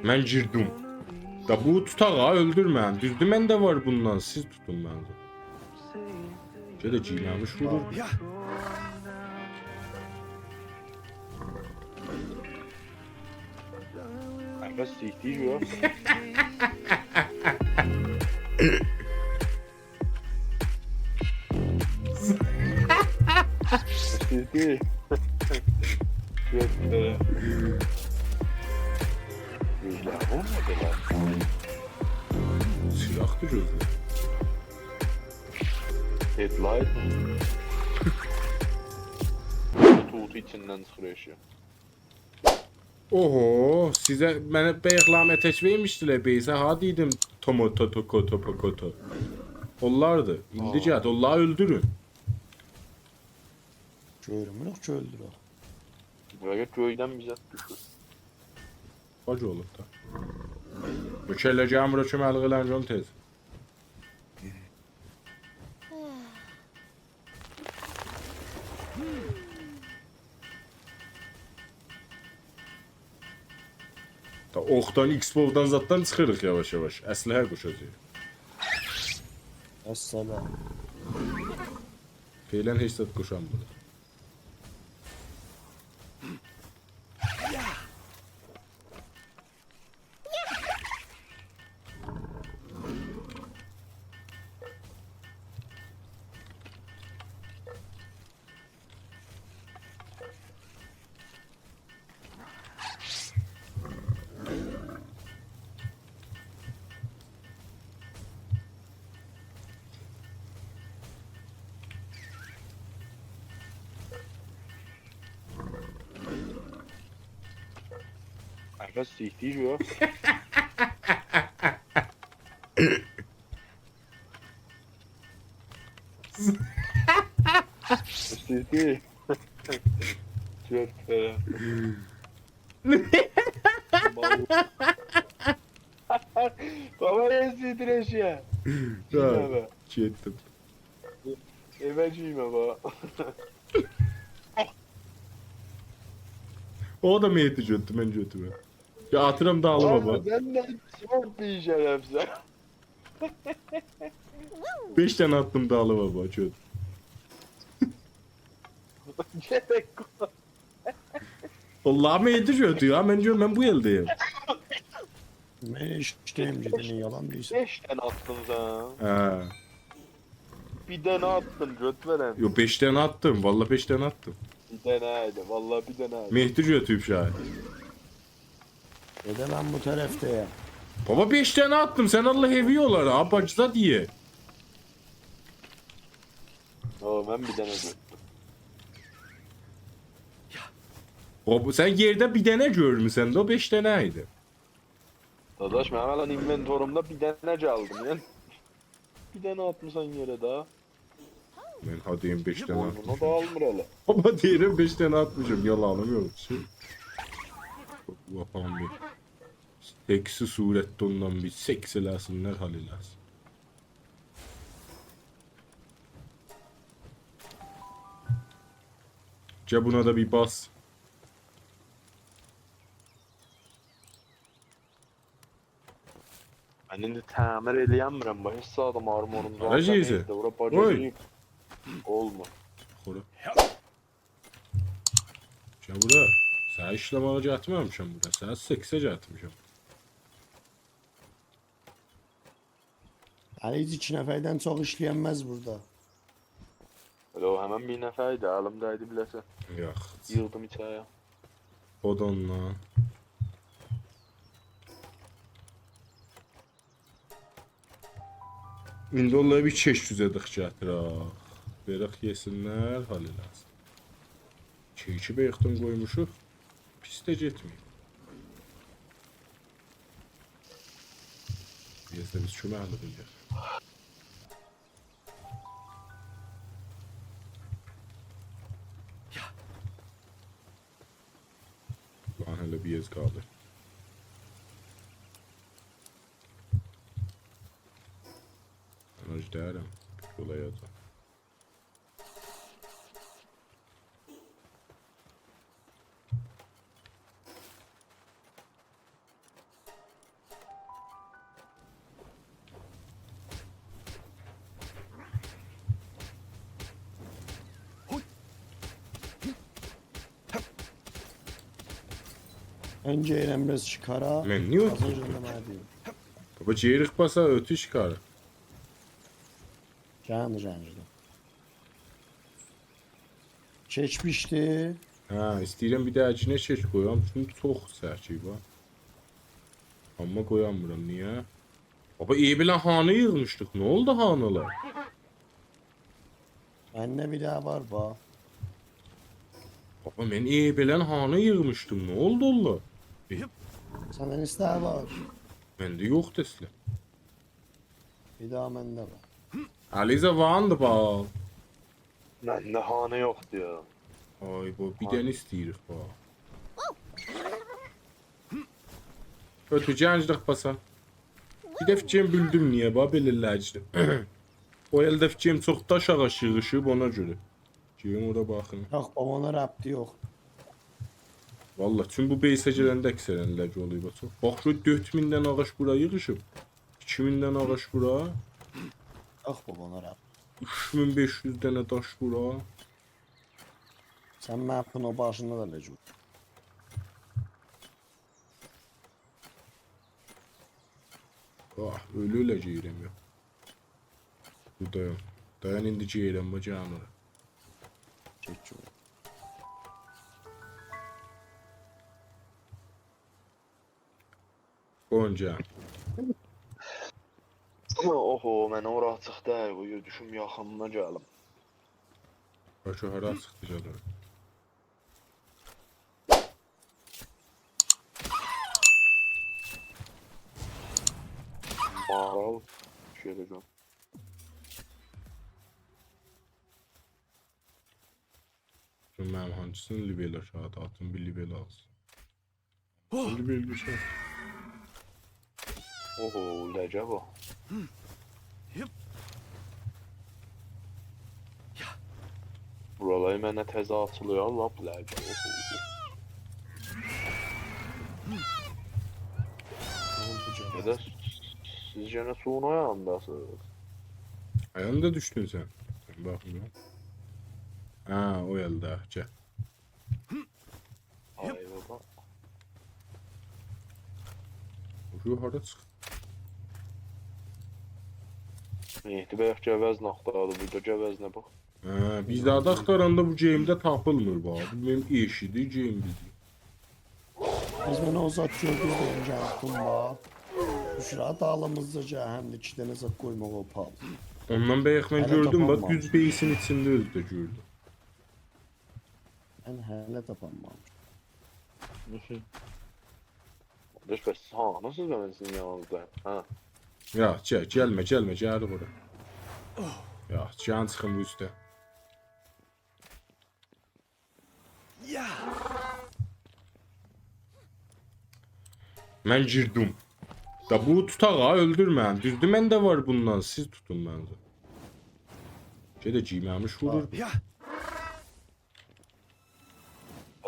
Mən girdim. Da bu tutağa öldürmən. Düzdür məndə var bundan. Siz tutun məndə. Şöyle cinamış vurur. Ya. Kanka siktir ya. Siktir. Göster. Güzel olmadı lan. Silahtır özü. Headlight. Tuğut içinden sıkışıyor. Oho, sizə mənə bəyəqlam ətək vermişdilər beysə. Ha dedim tomato toko topo koto. Onlardı. İndi gəl, onları öldürün. Köylü yok köylüdür o. Böyle köyden bize düşür. Hacı olub da. Mükəlləgəm bura köməli qılancı onu tez. Da oxdan, X-Bow'dan zatdan çıxırıq yavaş-yavaş. Əsləhə qoşacağıq. Esselam. Feylən heç zat qoşanmırıq. Kanka siktir ya. Siktir. Göster. Baba ne siktir eşya. Ha, getdim. Evəciyim baba. O da meyiti götdü, mən götürmə. Ya atıram da alım Baba ama. sen de spor bir şerefsiz. 5 tane attım da alım ama göt. Gerek yok. Allah meyiti götü ya, mən diyorum ben bu eldeyim. Ben işteyim cidden yalan değilse. 5 tane attın sen. Ha. Bir tane attın göt veren. Yo 5 tane attım, vallahi 5 tane attım. Bir taneydi vallahi bir taneydi. Mehdi götüyüp şahit. Edemem bu tarafta ya. Baba 5 tane attım, sen Allah heviyorlar ha, bacıda diye. Oo ben bir tane göttüm. Baba sen yerde bir tane görmüşsən de o 5 taneydi. Dadaş ben hemen inventorumda bir tane çaldım yani. Bir tane atmışsan yere daha. Ben hadi 5 tane Boynuna attım. da almır hele. Baba diyelim 5 tane atmışım, yalanım yok. Yapalım bir. Seksi surette ondan bir seks eləsinlər, hal eləsin. Gel buna da bir bas. Ben şimdi tamir eləyəmirəm bax. Heç adam armorum zaten. Aracıyızı. neydi, ora Oy. bacayı. Olma. Xora. Gel bura. Sənə işləməyə getməmişəm bura. Sənə seksə getmişəm. Yani hiç 2 neferden çok işleyenmez burada. Öyle o hemen bir nefeydi. Elimdeydi bilese. Yox. Yığdım içeriye. Odonla. İndi onları bir keş düzədik gətirək. Verək yesinlər, hal eləsin. Keyki bəyəxdən qoymuşuq. Pis də getməyib. Biraz da biz köməklik eləyək. Lan hələ bir yez qaldı. Mən öjdərəm. Yola yazam. Önce Emres çıkara. Mən niyə Az ötür? önce de mənə deyim. Baba ciğerik basa ötü çıxarır. Canlı canlı. Keçmişti. Hə, istəyirəm bir də əcinə çək qoyam. Çünki çox sərki var. Amma qoyamıram, niyə? Baba iyi bilən hanı yığmışdıq. Nə oldu hanılar? Bende bir daha var bak. Baba mən iyi bilən hanı yığmışdım. Nə oldu onlar? Senden ister var. Məndə yoxdur əslə. Bir daha bende var. Aliza vandı bax. Məndə hane yoxdur ya. Ay bu bir dənə istəyirik bax. Ötü gənclik basa. Bir də fikrim bildim niyə bax belirləyicidir. O əldə fikrim çox daş ağaç yığışıb ona görə. Girim ora baxın. Yok babana rapti yok. Vallahi çünki bu beysə gələndə əksərən ləg oluyor bax. Bax şu 4000-dən ağac bura yığışıb. 2000-dən ağac bura. Yok babana rapti. 3500 dənə daş bura. Sen mapın o başında da lecur. Ah, ölü geyirəm ya. Bu dayan. Dayan indi geyirəm bu canı. Çekçu. Gonca. Oho, mənə ora açıq deyil. Bu düşüm yaxınına gəlim. Başa hara çıxdı canım. Maral. Şöyle gör. Şimdi mənim hancısını libel aşağıda atın bir libel alsın. Libel düşer. Oho, ləcə bu. Buralar mənə təzə açılıyor, lap ləcə. Ne oldu canım? Ya da siz gene suyun ayağındasınız. Ayağında düştün sen. Sen bakın ya. Ha o elde. Gel. Ay baba. Şu hara çık. Mehdi bəyək cəvəz naxtardı, burada cəvəzinə bax. Ha, biz daha da axtaranda bu game'də tapılmır bu. Bu benim eşidi game bizi. Biz beni o zat gördük deyince yaptım bak. Şurada dağlamızdaca hem de 2 tane zat koymak o pahalı. Ondan bəyək mən Hələ gördüm bak tapılmamış. 100 beysin içində özü də gördüm. Ben hele tapanmamış. Qardaş, bəs hanısız mən sizin yanınızda? Ha. Ya gəlmə, gəl bura. Ya can çıxın bu üstə. Mən girdim. Da bu tutağa öldürmən. Düzdür məndə var bundan. Siz tutun məncə. Şey də giyməmiş vurur.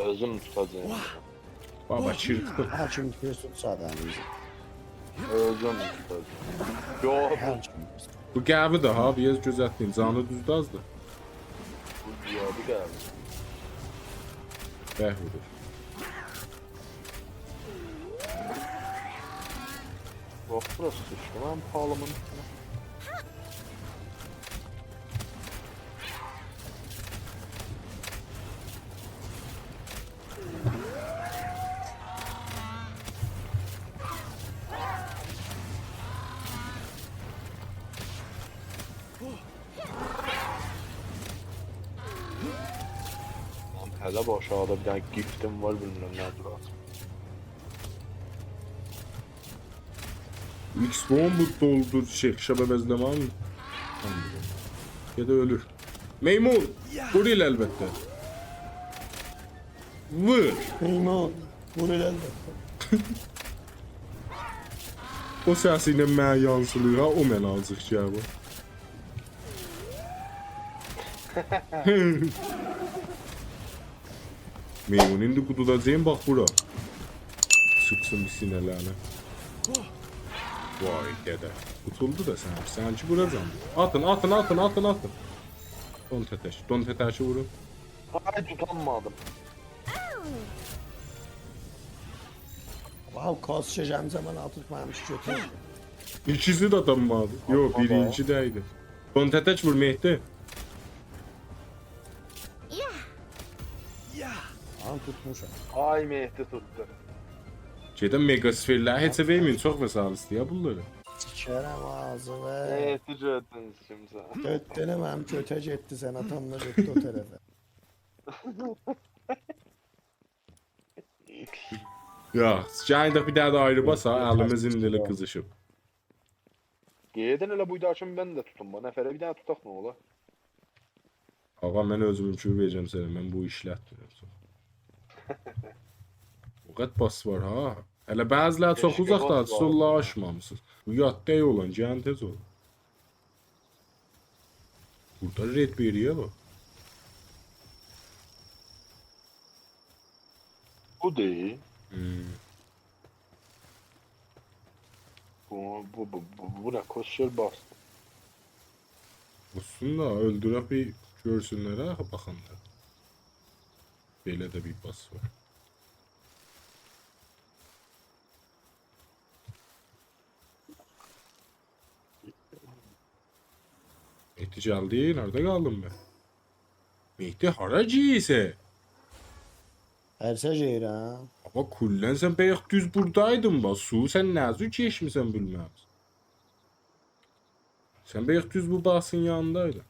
Özüm tutacağım. Baba çırptı. Her kim tez tutsa da yani. Özüm tutacağım. Yox, Her kim tez. Bu qəbi də ha, biraz gözətləyin. Canı düzdü azdır. bu ziyadı gəldi. Bəh vurur. Bax, burası sıçdı lan palımın üstünə. Lan hələ bu aşağıda bir dənə giftim var, bilmirəm nədir o. X-bomb doldur şəbə bəzləmə mi? Ya da ölür. Meymun! Vur il əlbəttə. Vur! Meymun. Vur elelde. O səsi ilə mənə yansılır ha, o mənə azıq cəvabı. Meymun indi qududacağım bax bura. Sıksın bir sinələrini. Vay dədə. Qutuldu da sən. Sənki vuracam. Atın. Don tətəşi vurun. Ay, tutanmadım. Abi kasacağım zaman atırtmamış kötü. İkisi de tanımadı. Yok Atmadı. birinci deydi. Konteteç vur Mehdi. An tutmuşam. Ay Mehdi tuttu. Şeyden megasferler heç vermeyin çok vesalisi ya bunları. Sikerim ağzı ve Mehdi cördün şimdi sen. götlenim hem köte gitti sen atamla gitti o tarafa. Ya sıcağında bir daha da ayrı basa elimiz indili kızışıp. Giyedin hele buydu açın ben de tutun. Bana nefere bir daha tutak ne ola? Ağa ben özümünçü vereceğim sana ben bu işlətmirəm. O kadar bas var ha. Hele bəziləri çox Keşke uzaqda bas var. solla aşmamısınız. Bu yatda olan can tez ol. Burada red veriyor bak. Bu değil. Hmm. Bu ne? Koşur bas. Olsun da öldürək bir görsünlər ha baxanda. Belə də bir bas var. Mehdi geldi. Nerede kaldım ben? Mehdi haracı ise. Erse ceyran. Ama kullen sen bayaq düz buradaydın bak. Su sen nazik geçmişsen bilmem. Sen bayaq düz bu basın yanındaydın.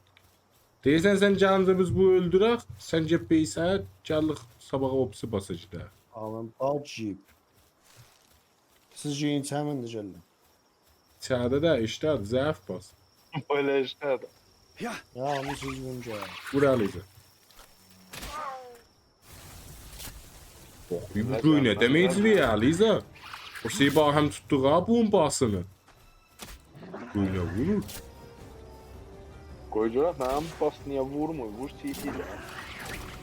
Deyirsən sen canında biz bu öldürək. Sen cebbeysə canlıq sabaha opsi basıcı da. Alın acip. Sizce insan celle. İçeride de işte zəif bas. Böyle işte. Ya onu siz bunca. Buralıydı. Bak bir bu ne demeyiz ya Liza. O şey bana hem tuttu ha bombasını. Bu ne vurur? Koydular nam bas niye vurmuyor? Vur CT.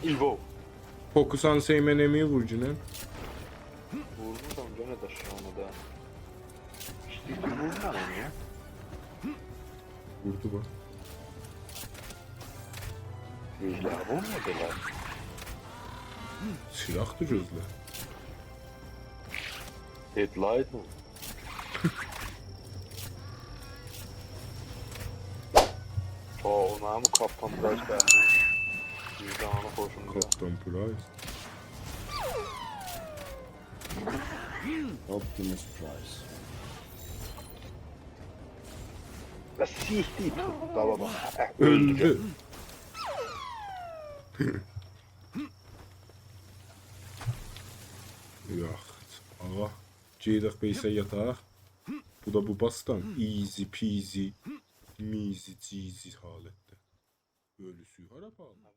İvo. Fokusan seymenemi vurcunen. Vurdu da gene de şu anda da. İşte vurdu lan onu ya. Vurdu bak. Gözler vurmadılar. Silahtı gözler. Headlight mı? O namı kaptan Price geldi. Vicdanı hoşumda. Kaptan Price. Optimus Price. Ve sihti tuttu dala bak. Öldü. Yok. Ağa. Ceydaq beysə yataq. Bu da bu bastan. Easy peasy. Measy cheesy halette. Ölüsü hara bağlı.